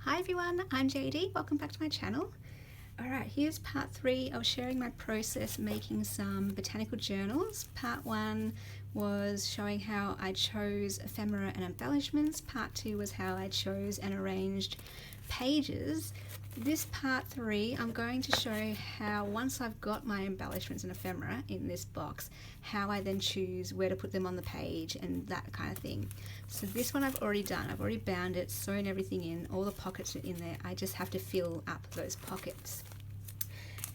Hi everyone, I'm JD. Welcome back to my channel. Alright, here's part 3 of sharing my process making some botanical journals. Part 1 was showing how I chose ephemera and embellishments. Part 2 was how I chose and arranged pages. This part 3, I'm going to show how once I've got my embellishments and ephemera in this box, how I then choose where to put them on the page and that kind of thing. So this one I've already done. I've already bound it, sewn everything in, all the pockets are in there. I just have to fill up those pockets.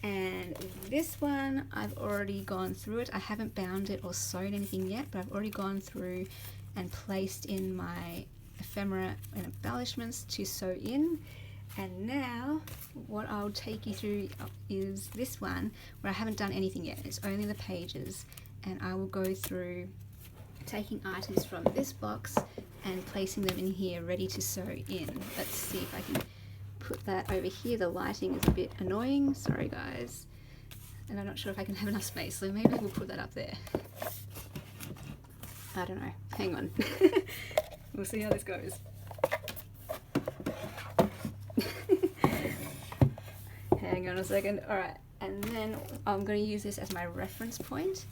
And this one I've already gone through it. I haven't bound it or sewn anything yet, but I've already gone through and placed in my ephemera and embellishments to sew in. And now what I'll take you through is this one where I haven't done anything yet. It's only the pages, and I will go through taking items from this box and placing them in here ready to sew in. Let's see if I can put that over here. The lighting is a bit annoying, sorry guys, and I'm not sure if I can have enough space, so maybe we'll put that up there. I don't know, hang on. We'll see how this goes. Hang on a second. Alright, and then I'm going to use this as my reference point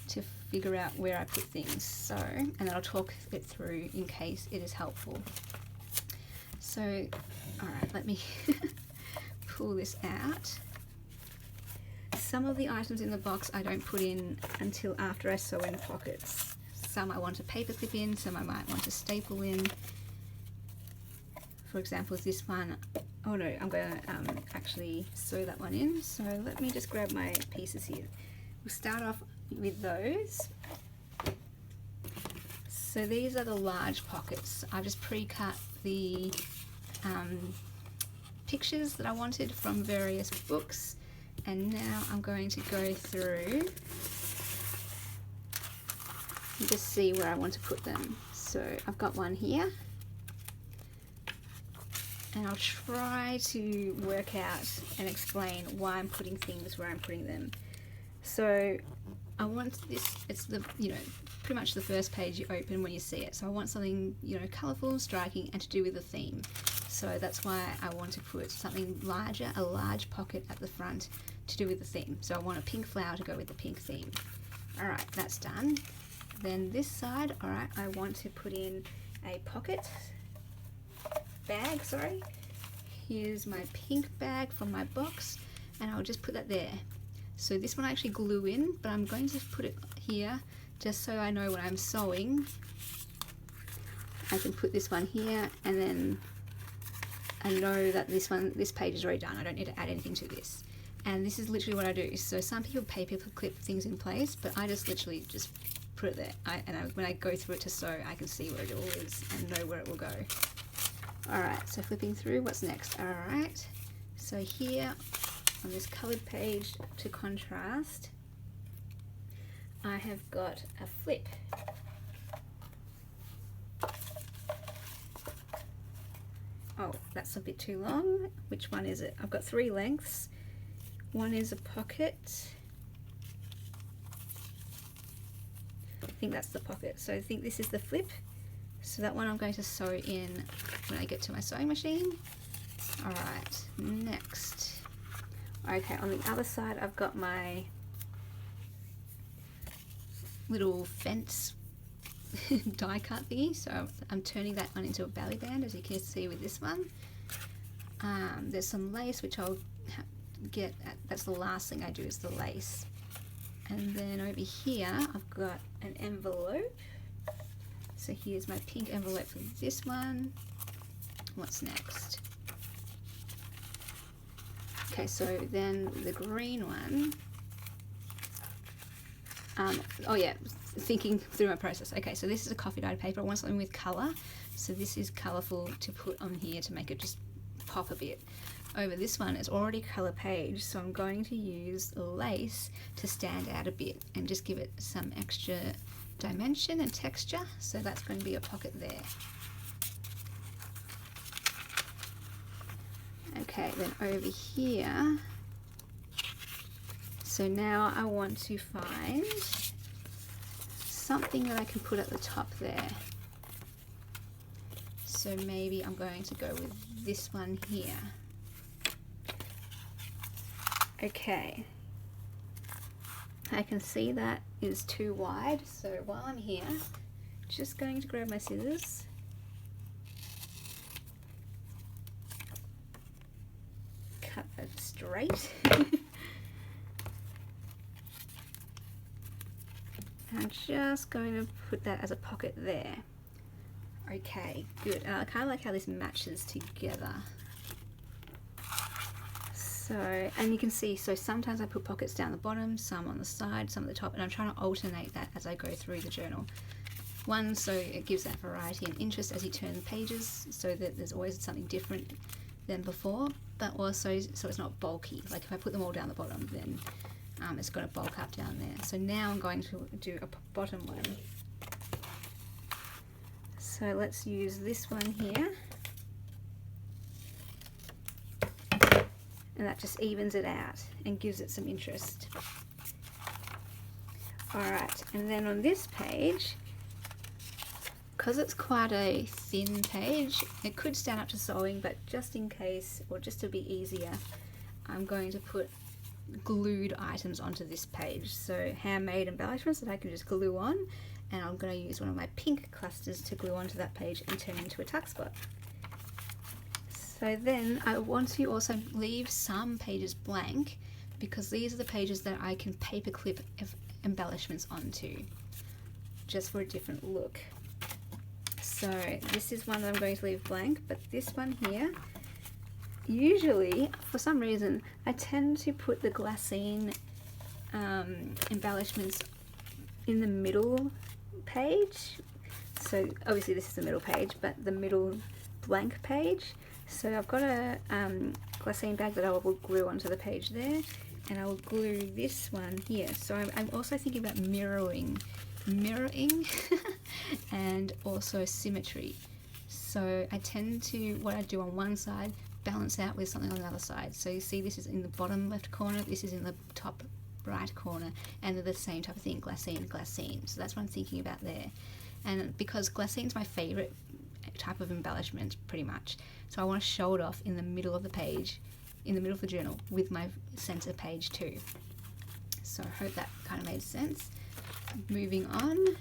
to figure out where I put things. So, and then I'll talk it through in case it is helpful. So, alright, let me pull this out. Some of the items in the box I don't put in until after I sew in pockets. Some I want to paper clip in, some I might want to staple in. For example, this one, oh no, I'm going to actually sew that one in. So let me just grab my pieces here. We'll start off with those. So these are the large pockets. I've just pre-cut the pictures that I wanted from various books, and now I'm going to go through and just see where I want to put them. So I've got one here, and I'll try to work out and explain why I'm putting things where I'm putting them. So I want this, it's the, pretty much the first page you open when you see it. So I want something, colourful, striking, and to do with the theme. So that's why I want to put something larger, a large pocket at the front to do with the theme. So I want a pink flower to go with the pink theme. Alright, that's done. Then this side, alright, I want to put in a pocket bag, sorry. Here's my pink bag from my box, and I'll just put that there. So this one I actually glue in, but I'm going to put it here just so I know when I'm sewing. I can put this one here, and then I know that this page is already done. I don't need to add anything to this. And this is literally what I do. So some people paper clip things in place, but I just literally just put it there. When I go through it to sew, I can see where it all is and know where it will go. Alright, so flipping through, what's next? Alright, so here on this coloured page to contrast, I have got a flip. Oh, that's a bit too long. Which one is it? I've got 3 lengths. One is a pocket. I think that's the pocket. So I think this is the flip. So that one I'm going to sew in when I get to my sewing machine. Alright, next. Okay, on the other side I've got my little fence die cut thingy. So I'm turning that one into a belly band, as you can see with this one. There's some lace which I'll get at, that's the last thing I do is the lace. And then over here I've got an envelope. So here's my pink envelope for this one. What's next? Okay, so then the green one. Oh yeah, thinking through my process. Okay, so this is a coffee dyed paper. I want something with colour. So this is colourful to put on here to make it just pop a bit. Over this one, it's already colour page, so I'm going to use lace to stand out a bit and just give it some extra dimension and texture. So that's going to be a pocket there. Okay, then over here, so now I want to find something that I can put at the top there. So maybe I'm going to go with this one here. Okay, I can see that is too wide, so while I'm here, just going to grab my scissors cut that straight. I'm just going to put that as a pocket there. Okay, good. I kind of like how this matches together. So, and you can see, so sometimes I put pockets down the bottom, some on the side, some at the top, and I'm trying to alternate that as I go through the journal. One, so it gives that variety and interest as you turn the pages, so that there's always something different than before, but also so it's not bulky. Like if I put them all down the bottom, then it's going to bulk up down there. So now I'm going to do a bottom one. So let's use this one here. And that just evens it out and gives it some interest. Alright, and then on this page, because it's quite a thin page, it could stand up to sewing, but just in case, or just to be easier, I'm going to put glued items onto this page. So handmade embellishments that I can just glue on, and I'm going to use one of my pink clusters to glue onto that page and turn into a tuck spot. So then I want to also leave some pages blank, because these are the pages that I can paper clip embellishments onto, just for a different look. So this is one that I'm going to leave blank, but this one here, usually, for some reason, I tend to put the glassine embellishments in the middle page. So obviously this is the middle page, but the middle blank page. So I've got a glassine bag that I will glue onto the page there, and I will glue this one here. So I'm also thinking about mirroring and also symmetry. So I tend to, what I do on one side, balance out with something on the other side. So you see this is in the bottom left corner, this is in the top right corner, and they're the same type of thing, glassine, glassine. So that's what I'm thinking about there. And because glassine's my favorite type of embellishment, pretty much, so I want to show it off in the middle of the page, in the middle of the journal, with my center page too. So I hope that kind of made sense. Moving on,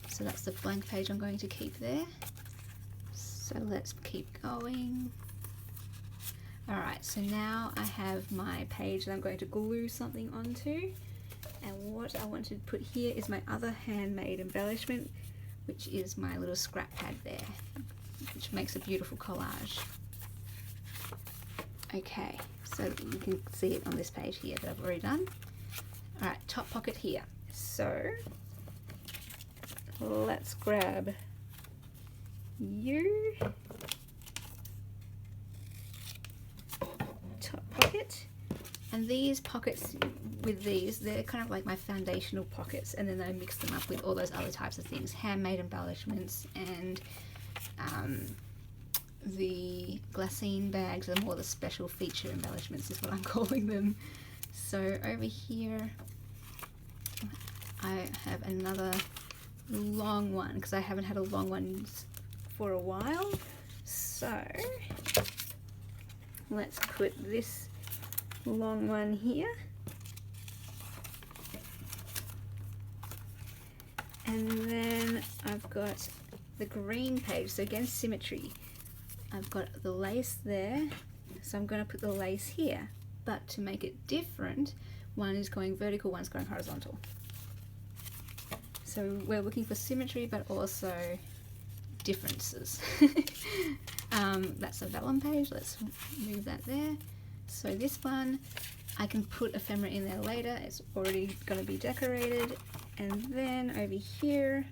so that's the blank page I'm going to keep there. So let's keep going. Alright, so now I have my page that I'm going to glue something onto, and what I want to put here is my other handmade embellishment, which is my little scrap pad there, which makes a beautiful collage. Okay, so you can see it on this page here that I've already done. Alright, top pocket here. So let's grab you, top pocket, and these pockets with these, they're kind of like my foundational pockets, and then I mix them up with all those other types of things, handmade embellishments, and the glassine bags are more the special feature embellishments is what I'm calling them. So over here I have another long one, because I haven't had a long one for a while. So let's put this long one here, and then I've got the green page. So again, symmetry. I've got the lace there, so I'm going to put the lace here, but to make it different, one is going vertical, one's going horizontal. So we're looking for symmetry, but also differences. That's a vellum page. Let's move that there. So this one, I can put ephemera in there later. It's already going to be decorated. And then over here,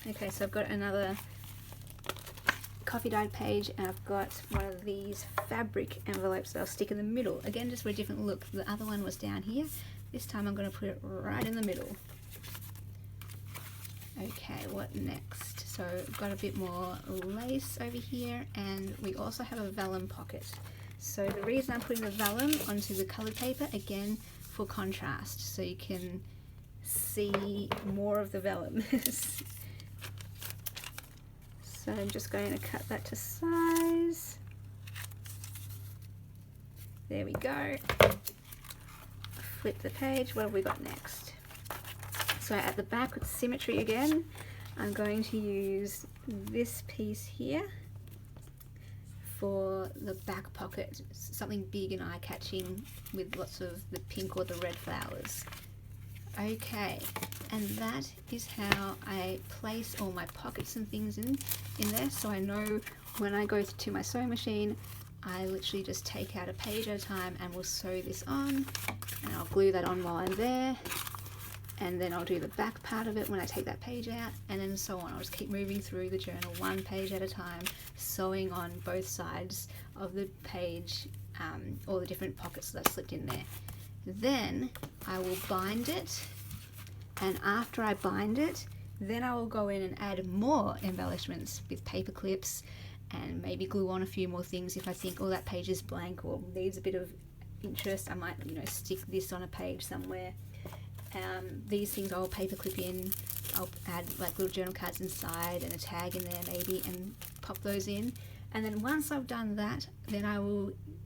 okay, so I've got another coffee dyed page, and I've got one of these fabric envelopes that I'll stick in the middle. Again, just for a different look. The other one was down here. This time I'm going to put it right in the middle. Okay, what next? So I've got a bit more lace over here, and we also have a vellum pocket. So the reason I'm putting the vellum onto the coloured paper, again, for contrast, so you can see more of the vellum. So So I'm just going to cut that to size. There we go. Flip the page. What have we got next? So at the back with symmetry again, I'm going to use this piece here for the back pocket, something big and eye-catching with lots of the pink or the red flowers. Okay, and that is how I place all my pockets and things in there, so I know when I go to my sewing machine, I literally just take out a page at a time and will sew this on, and I'll glue that on while I'm there, and then I'll do the back part of it when I take that page out, and then so on. I'll just keep moving through the journal one page at a time, sewing on both sides of the page, all the different pockets that I've slipped in there. Then I will bind it, and after I bind it, then I will go in and add more embellishments with paper clips and maybe glue on a few more things. If I think, oh, that page is blank or needs a bit of interest, I might, stick this on a page somewhere. These things I'll paper clip in. I'll add like little journal cards inside and a tag in there maybe, and pop those in. And then once I've done that, then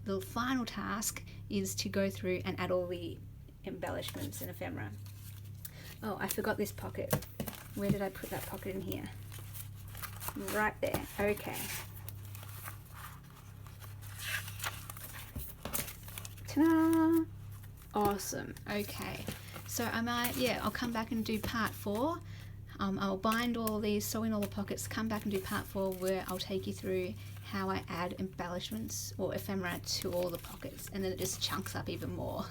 the final task is to go through and add all the embellishments and ephemera. Oh, I forgot this pocket. Where did I put that pocket in here? Right there. Okay. Ta-da! Awesome. Okay. So I'll come back and do part 4. I'll bind all these, sew in all the pockets, come back and do part 4 where I'll take you through how I add embellishments or ephemera to all the pockets, and then it just chunks up even more.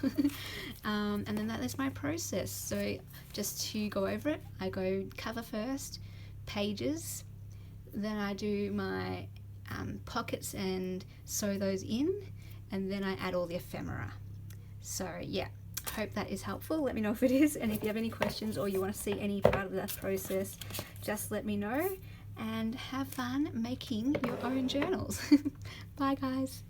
And then that is my process. So just to go over it, I go cover first, pages, then I do my pockets and sew those in, and then I add all the ephemera. So yeah, hope that is helpful. Let me know if it is, and if you have any questions or you want to see any part of that process, just let me know, and have fun making your own journals. Bye guys.